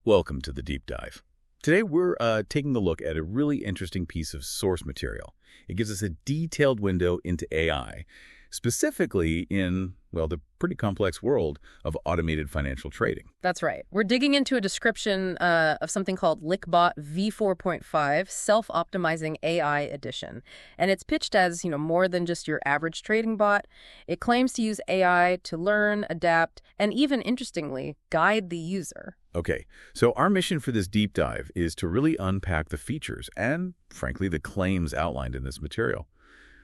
Welcome to the deep dive. Today we're taking a look at a really interesting piece of source material. It gives us a detailed window into AI, specifically in, well, the pretty complex world of automated financial trading. That's right. We're digging into a description of something called LiqBot v4.5 Self-Optimizing AI Edition. And it's pitched as, more than just your average trading bot. It claims to use AI to learn, adapt, and even, interestingly, guide the user. Okay, so our mission for this deep dive is to really unpack the features and, frankly, the claims outlined in this material.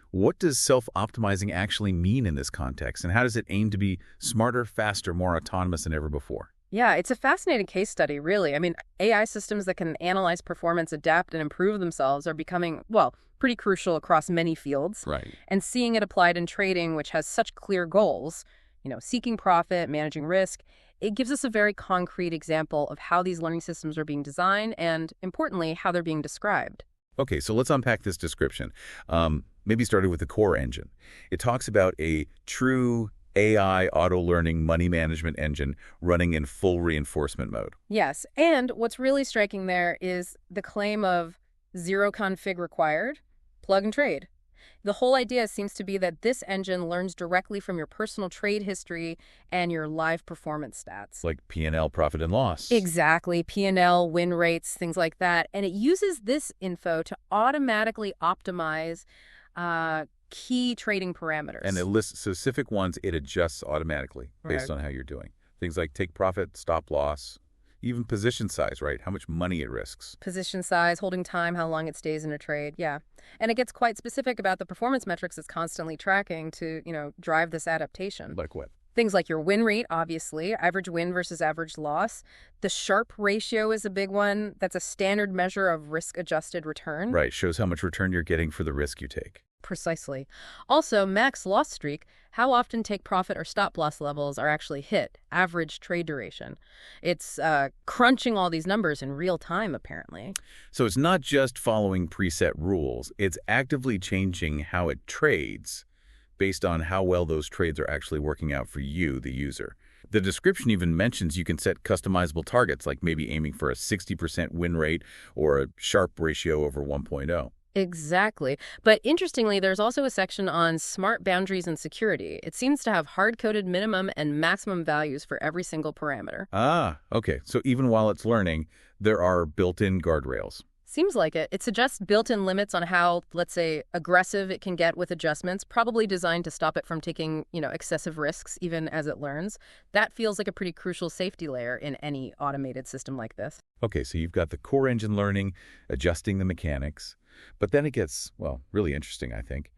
What does self-optimizing actually mean in this context, and how does it aim to be smarter, faster, more autonomous than ever before? Yeah, it's a fascinating case study, really. I mean, AI systems that can analyze performance, adapt, and improve themselves are becoming, well, pretty crucial across many fields. Right. And seeing it applied in trading, which has such clear goals, seeking profit, managing risk, it gives us a very concrete example of how these learning systems are being designed and, importantly, how they're being described. Okay, so let's unpack this description. Maybe starting with the core engine. It talks about a true AI auto-learning money management engine running in full reinforcement mode. Yes, and what's really striking there is the claim of zero config required, plug and trade. The whole idea seems to be that this engine learns directly from your personal trade history and your live performance stats. Like P&L, profit and loss. Exactly, P&L, win rates, things like that. And it uses this info to automatically optimize key trading parameters. And it lists specific ones it adjusts automatically based Right. on how you're doing. Things like take profit, stop loss, even position size, right? How much money it risks. Position size, holding time, how long it stays in a trade, yeah. And it gets quite specific about the performance metrics it's constantly tracking to, drive this adaptation. Like what? Things like your win rate, obviously, average win versus average loss. The Sharpe ratio is a big one. That's a standard measure of risk-adjusted return. Right, shows how much return you're getting for the risk you take. Precisely. Also, max loss streak, how often take profit or stop loss levels are actually hit, average trade duration. It's crunching all these numbers in real time, apparently. So it's not just following preset rules, it's actively changing how it trades based on how well those trades are actually working out for you, the user. The description even mentions you can set customizable targets, like maybe aiming for a 60% win rate or a Sharpe ratio over 1.0. Exactly. But interestingly, there's also a section on smart boundaries and security. It seems to have hard-coded minimum and maximum values for every single parameter. Ah, okay. So even while it's learning, there are built-in guardrails. Seems like it. It suggests built-in limits on how, let's say, aggressive it can get with adjustments, probably designed to stop it from taking, excessive risks even as it learns. That feels like a pretty crucial safety layer in any automated system like this. Okay, so you've got the core engine learning, adjusting the mechanics. But then it gets, well, really interesting, I think.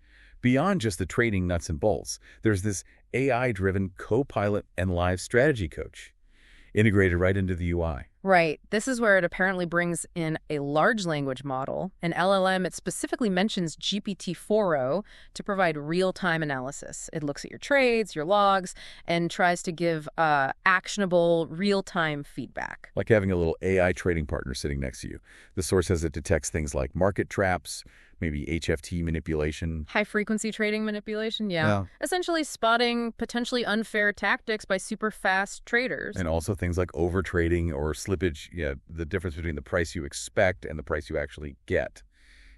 Beyond just the trading nuts and bolts, there's this AI-driven Copilot and live strategy coach integrated right into the UI. Right. This is where it apparently brings in a large language model, an LLM. It specifically mentions GPT-4o to provide real-time analysis. It looks at your trades, your logs, and tries to give actionable, real-time feedback. Like having a little AI trading partner sitting next to you. The source says it detects things like market traps, maybe HFT manipulation. High-frequency trading manipulation, yeah. Yeah. Essentially spotting potentially unfair tactics by super fast traders. And also things like overtrading or slippage, the difference between the price you expect and the price you actually get.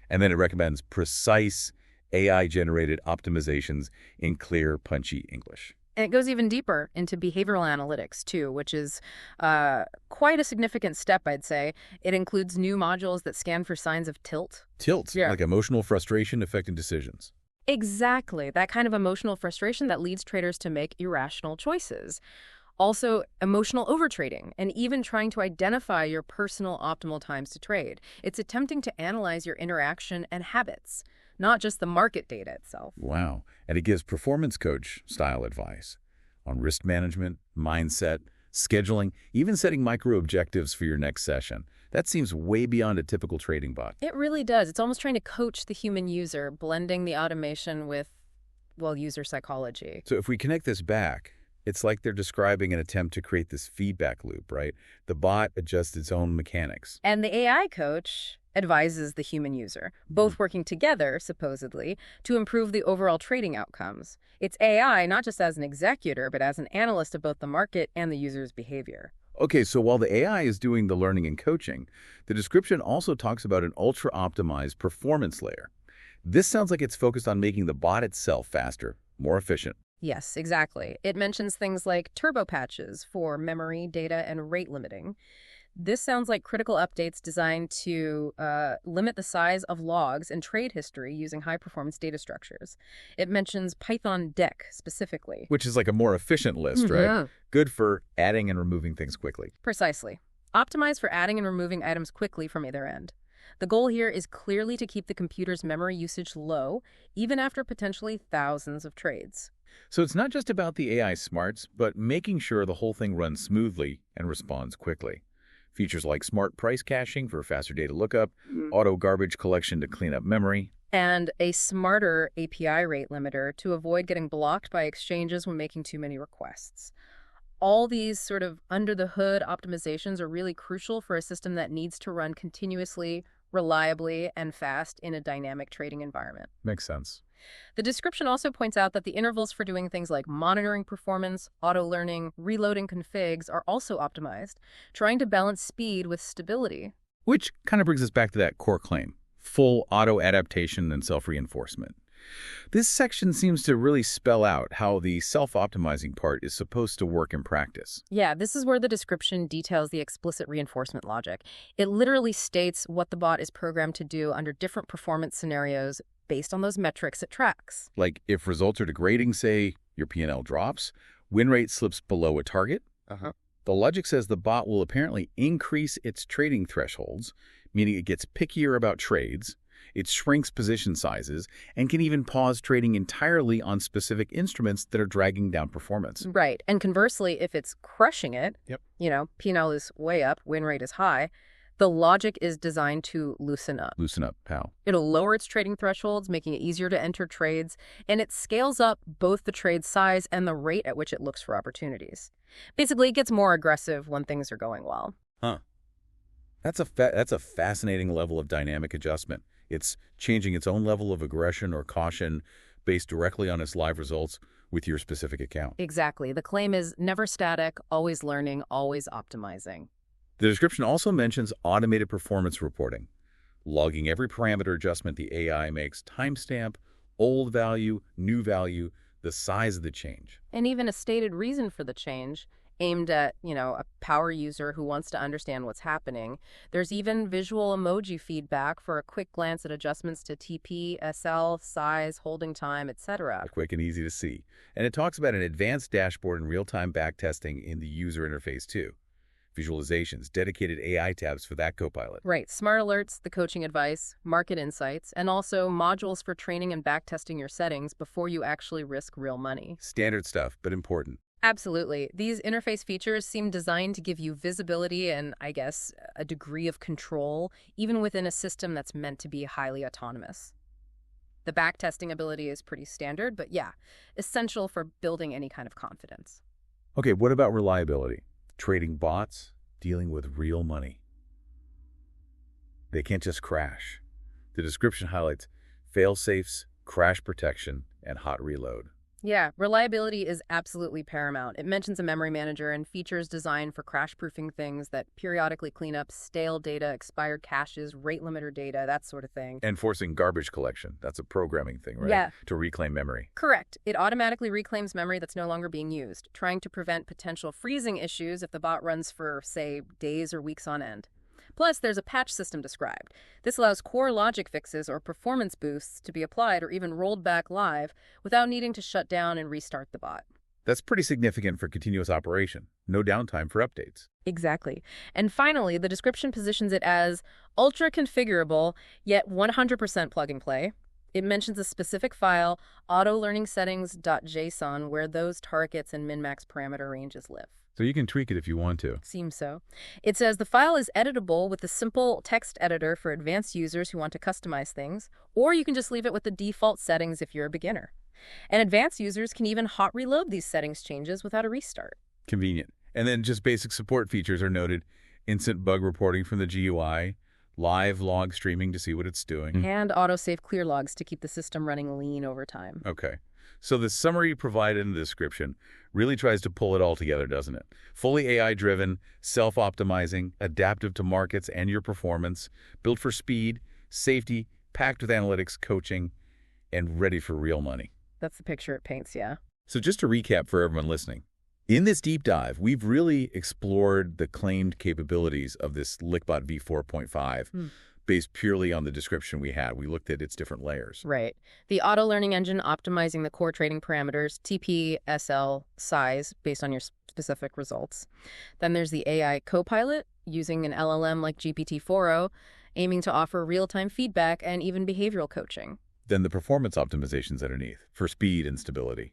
And then it recommends precise AI-generated optimizations in clear, punchy English. And it goes even deeper into behavioral analytics, too, which is quite a significant step, I'd say. It includes new modules that scan for signs of tilt. Tilt, Yeah. like emotional frustration affecting decisions. Exactly. That kind of emotional frustration that leads traders to make irrational choices. Also, emotional overtrading, and even trying to identify your personal optimal times to trade. It's attempting to analyze your interaction and habits, not just the market data itself. Wow. And it gives performance coach style advice on risk management, mindset, scheduling, even setting micro objectives for your next session. That seems way beyond a typical trading bot. It really does. It's almost trying to coach the human user, blending the automation with, well, user psychology. So if we connect this back, it's like they're describing an attempt to create this feedback loop, right? The bot adjusts its own mechanics. And the AI coach advises the human user, both working together, supposedly, to improve the overall trading outcomes. It's AI not just as an executor, but as an analyst of both the market and the user's behavior. Okay, so while the AI is doing the learning and coaching, the description also talks about an ultra-optimized performance layer. This sounds like it's focused on making the bot itself faster, more efficient. Yes, exactly. It mentions things like turbo patches for memory, data, and rate limiting. This sounds like critical updates designed to limit the size of logs and trade history using high-performance data structures. It mentions Python deck specifically. Which is like a more efficient list, right? Good for adding and removing things quickly. Precisely. Optimized for adding and removing items quickly from either end. The goal here is clearly to keep the computer's memory usage low, even after potentially thousands of trades. So it's not just about the AI smarts, but making sure the whole thing runs smoothly and responds quickly. Features like smart price caching for faster data lookup, auto garbage collection to clean up memory, And a smarter API rate limiter to avoid getting blocked by exchanges when making too many requests. All these sort of under-the-hood optimizations are really crucial for a system that needs to run continuously, reliably, and fast in a dynamic trading environment. Makes sense. The description also points out that the intervals for doing things like monitoring performance, auto-learning, reloading configs are also optimized, trying to balance speed with stability. Which kind of brings us back to that core claim, full auto-adaptation and self-reinforcement. This section seems to really spell out how the self-optimizing part is supposed to work in practice. Yeah, this is where the description details the explicit reinforcement logic. It literally states what the bot is programmed to do under different performance scenarios based on those metrics it tracks. Like if results are degrading, say, your P&L drops, win rate slips below a target, the logic says the bot will apparently increase its trading thresholds, meaning it gets pickier about trades, it shrinks position sizes, and can even pause trading entirely on specific instruments that are dragging down performance. Right. And conversely, if it's crushing it, P&L is way up, win rate is high, the logic is designed to loosen up. Loosen up, how? It'll lower its trading thresholds, making it easier to enter trades, and it scales up both the trade size and the rate at which it looks for opportunities. Basically, it gets more aggressive when things are going well. That's a fascinating level of dynamic adjustment. It's changing its own level of aggression or caution based directly on its live results with your specific account. Exactly. The claim is never static, always learning, always optimizing. The description also mentions automated performance reporting, logging every parameter adjustment the AI makes, timestamp, old value, new value, the size of the change. And even a stated reason for the change, aimed at, a power user who wants to understand what's happening. There's even visual emoji feedback for a quick glance at adjustments to TP, SL, size, holding time, etc. Quick and easy to see. And it talks about an advanced dashboard and real-time backtesting in the user interface too. Visualizations, dedicated AI tabs for that Copilot. Right. Smart alerts, the coaching advice, market insights, and also modules for training and backtesting your settings before you actually risk real money. Standard stuff, but important. Absolutely. These interface features seem designed to give you visibility and, I guess, a degree of control, even within a system that's meant to be highly autonomous. The backtesting ability is pretty standard, but yeah, essential for building any kind of confidence. Okay, what about reliability? Trading bots, dealing with real money. They can't just crash. The description highlights fail-safes, crash protection, and hot reload. Yeah, reliability is absolutely paramount. It mentions a memory manager and features designed for crash-proofing things that periodically clean up stale data, expired caches, rate limiter data, that sort of thing. And forcing garbage collection. That's a programming thing, right? Yeah. To reclaim memory. Correct. It automatically reclaims memory that's no longer being used, trying to prevent potential freezing issues if the bot runs for, say, days or weeks on end. Plus, there's a patch system described. This allows core logic fixes or performance boosts to be applied or even rolled back live without needing to shut down and restart the bot. That's pretty significant for continuous operation. No downtime for updates. Exactly. And finally, the description positions it as ultra-configurable, yet 100% plug-and-play. It mentions a specific file, autolearningsettings.json, where those targets and min-max parameter ranges live. So you can tweak it if you want to. Seems so. It says the file is editable with a simple text editor for advanced users who want to customize things, or you can just leave it with the default settings if you're a beginner. And advanced users can even hot reload these settings changes without a restart. Convenient. And then just basic support features are noted. Instant bug reporting from the GUI, live log streaming to see what it's doing. And autosave clear logs to keep the system running lean over time. Okay. So the summary provided in the description really tries to pull it all together, doesn't it? Fully AI-driven, self-optimizing, adaptive to markets and your performance, built for speed, safety, packed with analytics, coaching, and ready for real money. That's the picture it paints, yeah. So just to recap for everyone listening, in this deep dive, we've really explored the claimed capabilities of this LiqBot v4.5 based purely on the description we had. We looked at its different layers. Right. The auto learning engine optimizing the core trading parameters, TP, SL, size, based on your specific results. Then there's the AI Copilot using an LLM like GPT-4o, aiming to offer real-time feedback and even behavioral coaching. Then the performance optimizations underneath for speed and stability,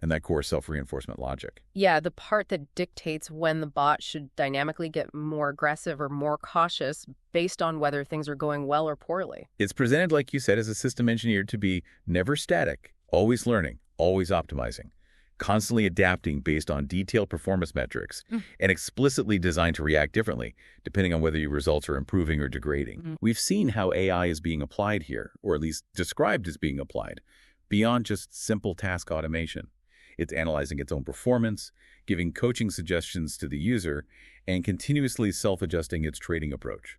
and that core self-reinforcement logic. Yeah, the part that dictates when the bot should dynamically get more aggressive or more cautious based on whether things are going well or poorly. It's presented, like you said, as a system engineered to be never static, always learning, always optimizing, constantly adapting based on detailed performance metrics, and explicitly designed to react differently, depending on whether your results are improving or degrading. We've seen how AI is being applied here, or at least described as being applied, beyond just simple task automation. It's analyzing its own performance, giving coaching suggestions to the user, and continuously self-adjusting its trading approach.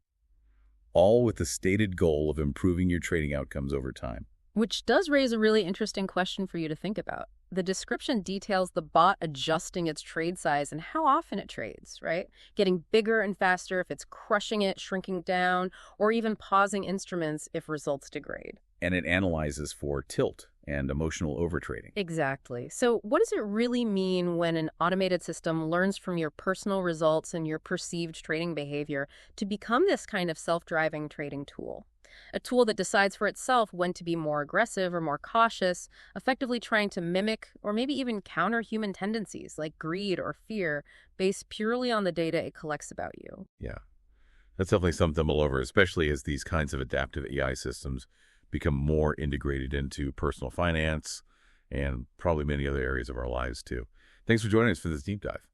All with the stated goal of improving your trading outcomes over time. Which does raise a really interesting question for you to think about. The description details the bot adjusting its trade size and how often it trades, right? Getting bigger and faster if it's crushing it, shrinking down, or even pausing instruments if results degrade. And it analyzes for tilt and emotional overtrading. Exactly. So what does it really mean when an automated system learns from your personal results and your perceived trading behavior to become this kind of self-driving trading tool? A tool that decides for itself when to be more aggressive or more cautious, effectively trying to mimic or maybe even counter human tendencies like greed or fear based purely on the data it collects about you. Yeah, that's definitely something to mull over, especially as these kinds of adaptive AI systems become more integrated into personal finance and probably many other areas of our lives too. Thanks for joining us for this deep dive.